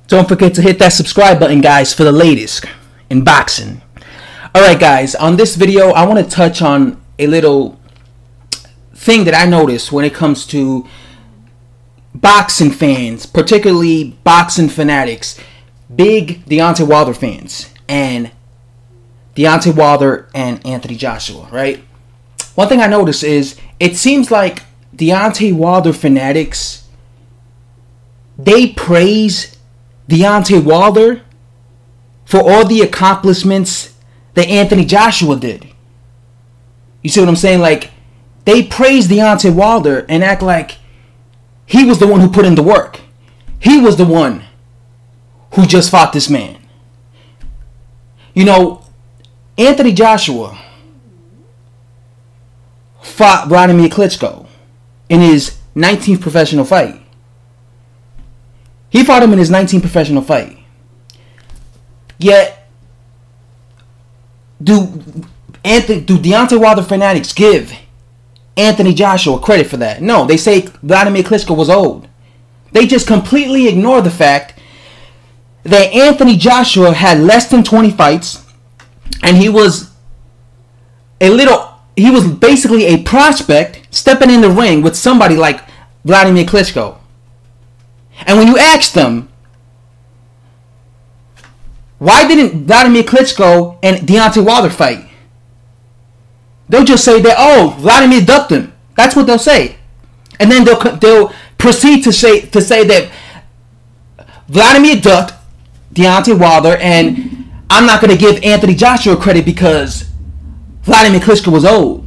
Don't forget to hit that subscribe button, guys, for the latest in boxing. Alright, guys, on this video, I want to touch on a little thing that I noticed when it comes to boxing fans, particularly boxing fanatics, big Deontay Wilder fans, and Deontay Wilder and Anthony Joshua, right? One thing I noticed is it seems like Deontay Wilder fanatics, they praise Deontay Wilder for all the accomplishments that Anthony Joshua did. You see what I'm saying? Like, they praise Deontay Wilder and act like he was the one who put in the work. He was the one who just fought this man. You know, Anthony Joshua fought Vladimir Klitschko in his 19th professional fight. He fought him in his 19th professional fight. Yet, do Deontay Wilder fanatics give Anthony Joshua credit for that? No, they say Vladimir Klitschko was old. They just completely ignore the fact that Anthony Joshua had less than 20 fights, and he was basically a prospect stepping in the ring with somebody like Vladimir Klitschko. And when you ask them, why didn't Vladimir Klitschko and Deontay Wilder fight? They'll just say that, oh, Vladimir ducked him. That's what they'll say. And then they'll proceed to say that Vladimir ducked Deontay Wilder, and I'm not going to give Anthony Joshua credit because Vladimir Klitschko was old.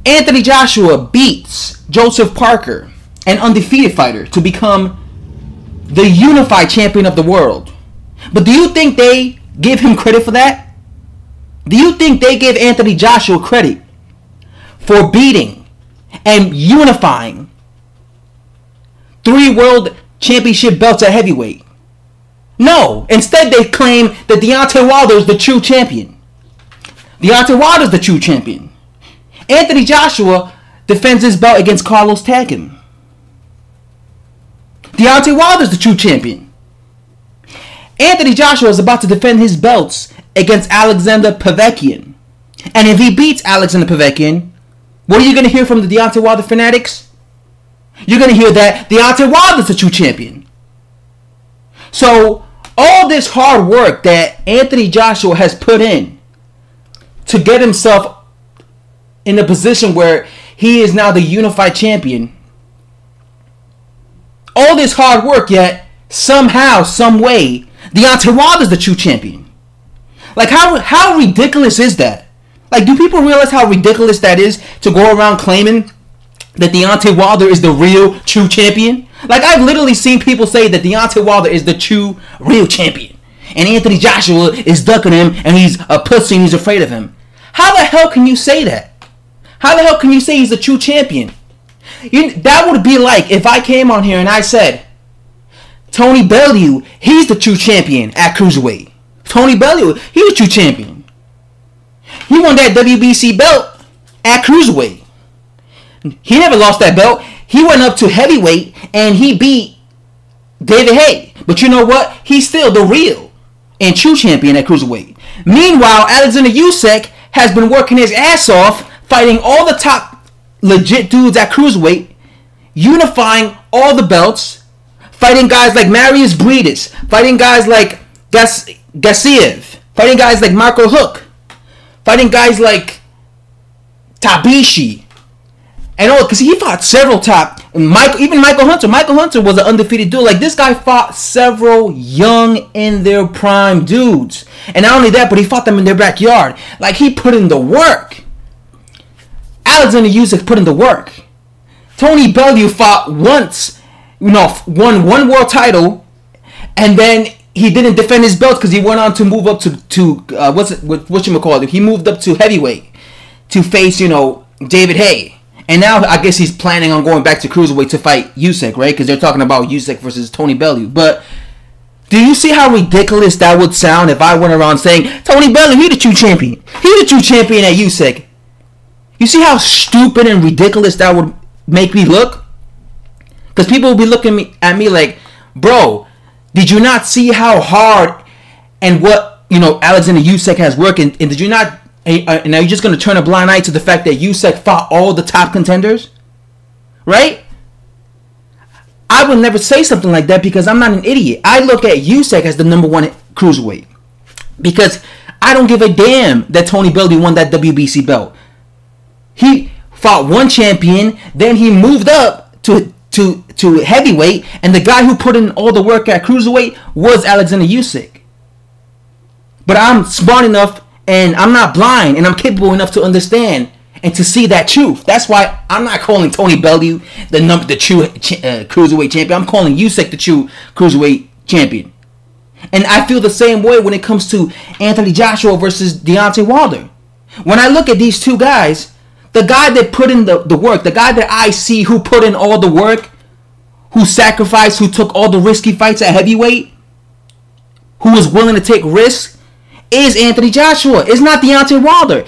Anthony Joshua beats Joseph Parker, an undefeated fighter, to become the unified champion of the world. But do you think they give him credit for that? Do you think they give Anthony Joshua credit for beating and unifying 3 world championship belts at heavyweight? No. Instead, they claim that Deontay Wilder is the true champion. Deontay Wilder is the true champion. Anthony Joshua defends his belt against Carlos Takam. Deontay Wilder is the true champion. Anthony Joshua is about to defend his belts against Alexander Povetkin. And if he beats Alexander Povetkin, what are you going to hear from the Deontay Wilder fanatics? You're going to hear that Deontay Wilder is the true champion. So, all this hard work that Anthony Joshua has put in to get himself in a position where he is now the unified champion, all this hard work, yet somehow, some way, Deontay Wilder is the true champion. Like, how ridiculous is that? Like, do people realize how ridiculous that is to go around claiming that Deontay Wilder is the real, true champion? Like, I've literally seen people say that Deontay Wilder is the true, real champion, and Anthony Joshua is ducking him, and he's a pussy and he's afraid of him. How the hell can you say that? How the hell can you say he's the true champion? That would be like if I came on here and I said, Tony Bellew, he's the true champion at Cruiserweight. Tony Bellew, he's the true champion. He won that WBC belt at Cruiserweight. He never lost that belt. He went up to heavyweight and he beat David Haye. But you know what? He's still the real and true champion at Cruiserweight. Meanwhile, Alexander Usyk has been working his ass off, fighting all the top legit dudes at Cruiserweight, unifying all the belts, fighting guys like Marius Briedis, fighting guys like Gassiev, fighting guys like Marco Huck, fighting guys like Tabishi, and all, because he fought several top, even Michael Hunter. Michael Hunter was an undefeated dude. Like, this guy fought several young, in their prime dudes. And not only that, but he fought them in their backyard. Like, he put in the work. Alexander Usyk put in the work. Tony Bellew fought once, won 1 world title, and then he didn't defend his belt because he went on to move up to whatchamacallit. He moved up to heavyweight to face, David Haye. And now I guess he's planning on going back to Cruiserweight to fight Usyk, right? Because they're talking about Usyk versus Tony Bellew. But do you see how ridiculous that would sound if I went around saying, Tony Bellew, he's the true champion. He's the true champion at Usyk. You see how stupid and ridiculous that would make me look? Because people will be looking at me like, bro, did you not see how hard and what, Alexander Usyk has worked? And did you not, and are you just going to turn a blind eye to the fact that Usyk fought all the top contenders? Right? I would never say something like that because I'm not an idiot. I look at Usyk as the number one cruiserweight because I don't give a damn that Tony Bellamy won that WBC belt. He fought one champion, then he moved up to heavyweight, and the guy who put in all the work at cruiserweight was Alexander Usyk. But I'm smart enough, and I'm not blind, and I'm capable enough to understand and to see that truth. That's why I'm not calling Tony Bellamy the true cruiserweight champion. I'm calling Usyk the true cruiserweight champion. And I feel the same way when it comes to Anthony Joshua versus Deontay Wilder. When I look at these two guys, the guy that put in the work, the guy that I see who put in all the work, who sacrificed, who took all the risky fights at heavyweight, who was willing to take risks, is Anthony Joshua. It's not Deontay Wilder.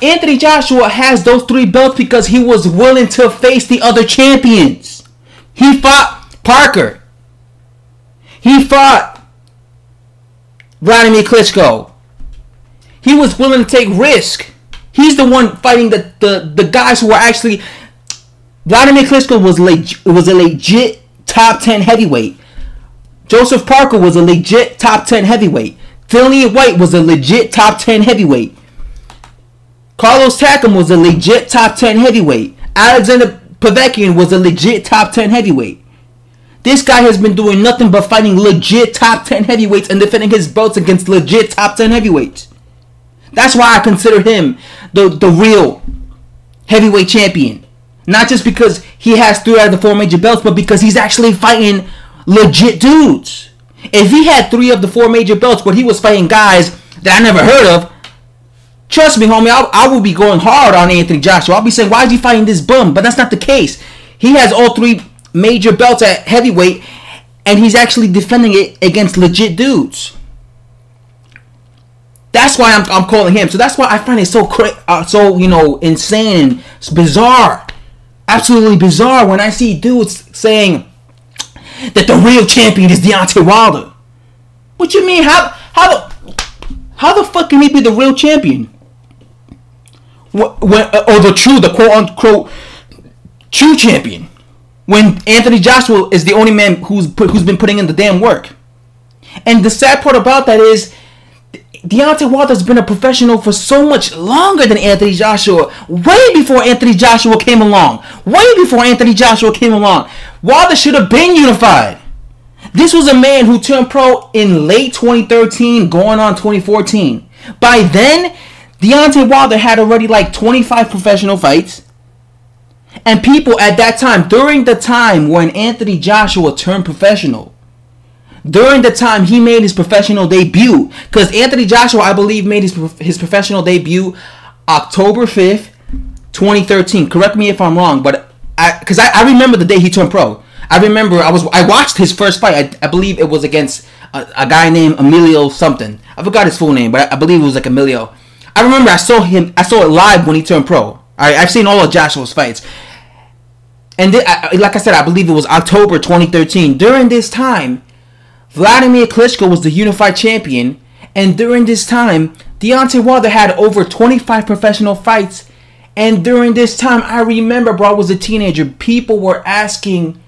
Anthony Joshua has those 3 belts because he was willing to face the other champions. He fought Parker. He fought Vladimir Klitschko. He was willing to take risk. He's the one fighting the guys who were actually... Vladimir Klitschko was a legit top 10 heavyweight. Joseph Parker was a legit top 10 heavyweight. Dillian White was a legit top 10 heavyweight. Carlos Takam was a legit top 10 heavyweight. Alexander Povetkin was a legit top 10 heavyweight. This guy has been doing nothing but fighting legit top 10 heavyweights and defending his belts against legit top 10 heavyweights. That's why I consider him the real heavyweight champion. Not just because he has 3 out of the 4 major belts, but because he's actually fighting legit dudes. If he had 3 of the 4 major belts, but he was fighting guys that I never heard of, trust me, homie, I will be going hard on Anthony Joshua. I'll be saying, why is he fighting this bum? But that's not the case. He has all 3 major belts at heavyweight, and he's actually defending it against legit dudes. That's why I'm calling him. So that's why I find it so insane and bizarre. Absolutely bizarre when I see dudes saying that the real champion is Deontay Wilder. What you mean? How the fuck can he be the real champion? Or the quote unquote true champion, when Anthony Joshua is the only man who's been putting in the damn work. And the sad part about that is Deontay Wilder's been a professional for so much longer than Anthony Joshua. Way before Anthony Joshua came along. Wilder should have been unified. This was a man who turned pro in late 2013, going on 2014. By then, Deontay Wilder had already 25 professional fights. And people at that time, during the time when Anthony Joshua turned professional, during the time he made his professional debut, because Anthony Joshua, I believe, made his professional debut October 5th, 2013. Correct me if I'm wrong, but I remember the day he turned pro. I remember I watched his first fight. I believe it was against a guy named Emilio something. I forgot his full name, but I believe it was Emilio. I remember I saw it live when he turned pro. I've seen all of Joshua's fights. And like I said, I believe it was October 2013. During this time, Vladimir Klitschko was the unified champion. And during this time, Deontay Wilder had over 25 professional fights. And during this time, I remember, bro, I was a teenager. People were asking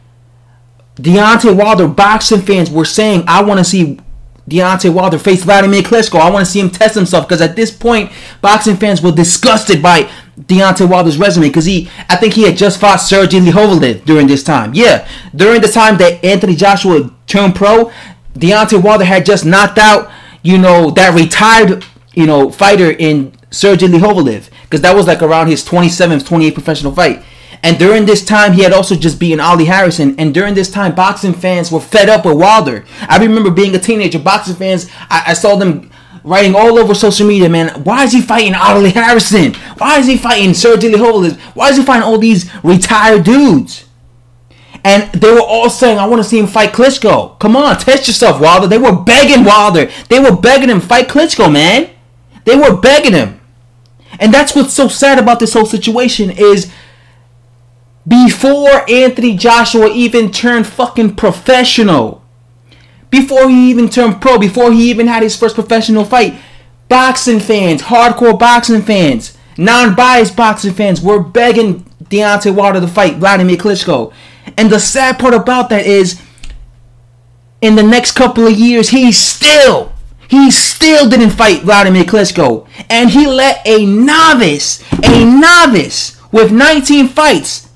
Deontay Wilder, boxing fans were saying, I want to see Deontay Wilder face Vladimir Klitschko. I want to see him test himself. Because at this point, boxing fans were disgusted by Deontay Wilder's resume. Because I think he had just fought Sergey Lihovlev during this time. Yeah, during the time that Anthony Joshua turned pro, Deontay Wilder had just knocked out, that retired, fighter in Sergey Lihovlev. Because that was around his 27th, 28th professional fight. And during this time, he had also just beaten Ali Harrison. And during this time, boxing fans were fed up with Wilder. I remember being a teenager, boxing fans, I saw them writing all over social media, man, why is he fighting Ali Harrison? Why is he fighting Sergey Lihovlev? Why is he fighting all these retired dudes? And they were all saying, I want to see him fight Klitschko. Come on, test yourself, Wilder. They were begging Wilder. They were begging him, fight Klitschko, man. They were begging him. And that's what's so sad about this whole situation is before Anthony Joshua even turned fucking professional, before he even turned pro, before he even had his first professional fight. Boxing fans, hardcore boxing fans, non-biased boxing fans were begging Deontay Wilder to fight Vladimir Klitschko. And the sad part about that is, in the next couple of years, he still didn't fight Vladimir Klitschko. And he let a novice with 19 fights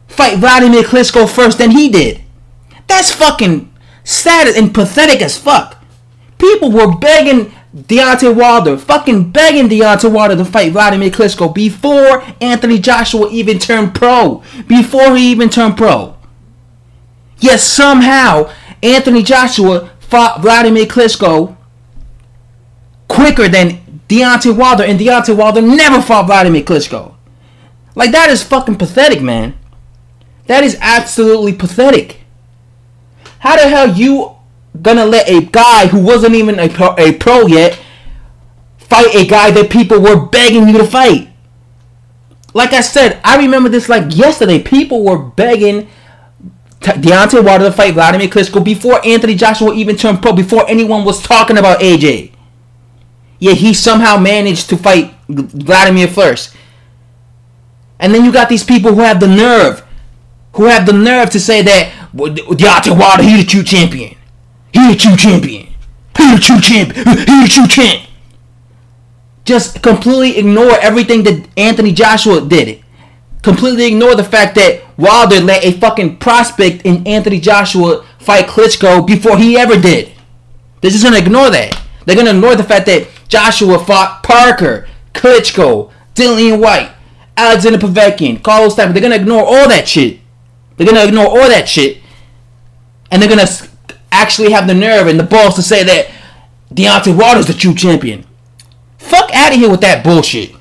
fight Vladimir Klitschko first than he did. That's fucking sad and pathetic as fuck. People were begging Deontay Wilder to fight Vladimir Klitschko before Anthony Joshua even turned pro. Yet somehow Anthony Joshua fought Vladimir Klitschko quicker than Deontay Wilder, and Deontay Wilder never fought Vladimir Klitschko. Like, that is fucking pathetic, man. That is absolutely pathetic. How the hell you gonna let a guy who wasn't even a pro yet fight a guy that people were begging you to fight? Like I said, I remember this like yesterday. People were begging Deontay Wilder to fight Vladimir Klitschko before Anthony Joshua even turned pro, before anyone was talking about AJ. Yet he somehow managed to fight Vladimir first. And then you got these people who have the nerve to say that Deontay Wilder, he the true champion. He the true champ. Just completely ignore everything that Anthony Joshua did. Completely ignore the fact that Wilder let a fucking prospect in Anthony Joshua fight Klitschko before he ever did. They're just going to ignore that. They're going to ignore the fact that Joshua fought Parker, Klitschko, Dillian White, Alexander Povetkin, Carlos Takam. They're going to ignore all that shit. And they're going to actually have the nerve and the balls to say that Deontay Wilder's the true champion. Fuck out of here with that bullshit.